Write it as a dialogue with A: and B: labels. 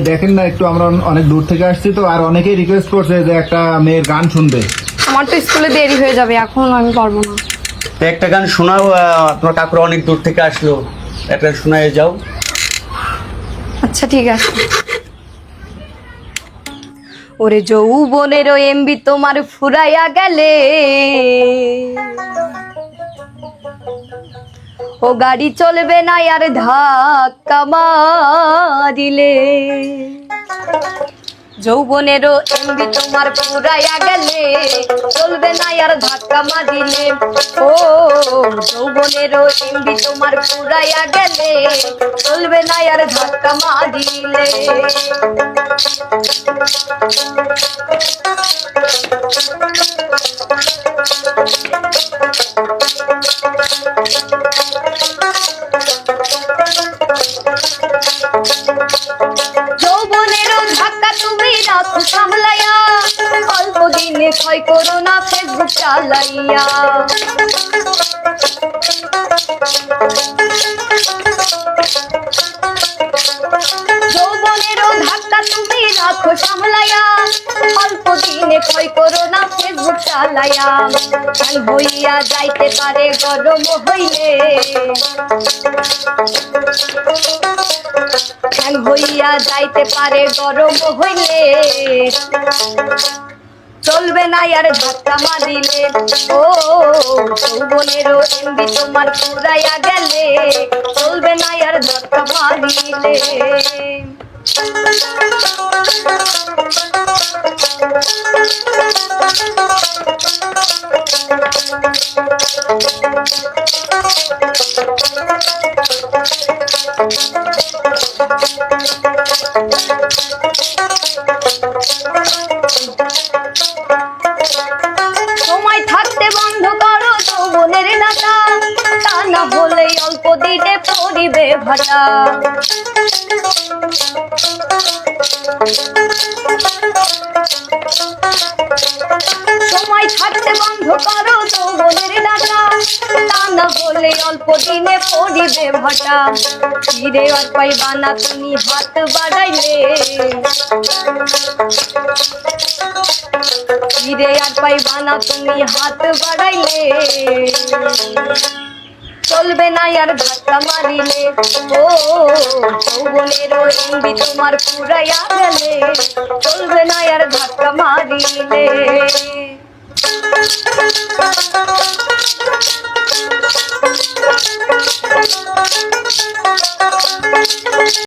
A: দেখেন না একটু, আমরা অনেক দূর থেকে আসছি তো, আর অনেকেই রিকোয়েস্ট করছে যে একটা মেয়ের গান শুনবে।
B: আমার তো স্কুলে দেরি হয়ে যাবে, এখন আমি পারবো না।
C: তো একটা গান শোনাও, আপনার কাকুরা অনেক দূর থেকে আসলো, একটা শোনায় যাও।
B: আচ্ছা ঠিক আছে। ওরে যৌবনের এমবি তোমার ফুরাইয়া গেলে, ও গাড়ি চলবে না আর ধাক্কা মারিলে। যৌবনেরও এমবি তোমার ফুরাইয়া গেলে, চলবে না আর ধাক্কা মারিলে। ও যৌবনেরও এমবি তোমার ফুরাইয়া গেলে, চলবে না আর ধাক্কা মারিলে। যৌবনেরও ধাক্কা তুমি রাখো সামলাইয়া, অল্প দিনে ক্ষয় করো না ফেসবুক চালাইয়া। যৌবনেরও ধাক্কা তুমি রাখো সামলাইয়া, অল্প দিনে ক্ষয় করো না ফেসবুক চালাইয়া। ঠ্যাং হইয়া যাইতে পারে গরম হইলে, ঠ্যাং হইয়া যাইতে পারে গরম হইলে। চলবে না আর ধাক্কা মারিলে। ও যৌবনেরও এমবি তোমার ফুরাইয়া গেলে, চলবে না আর ধাক্কা মারিলে। সময় থাকতে বন্ধ করো যৌবনের নাটা, তা না হলে অল্প দিনে পড়িবে ভাটা। সময় থাকতে বন্ধ করো যৌবনের নাটা, তা না হলে অল্প দিনে পড়িবে ভাটা। ফিরে আর পাইবা না তুমি হাত বাড়াইলে, ফিরে আর পাইবা না তুমি হাত বাড়াইলে। চলবে না আর ধাক্কা মারিলে। ও যৌবনেরও এমবি তোমার ফুরাইয়া গেলে, চলবে না আর ধাক্কা মারিলে।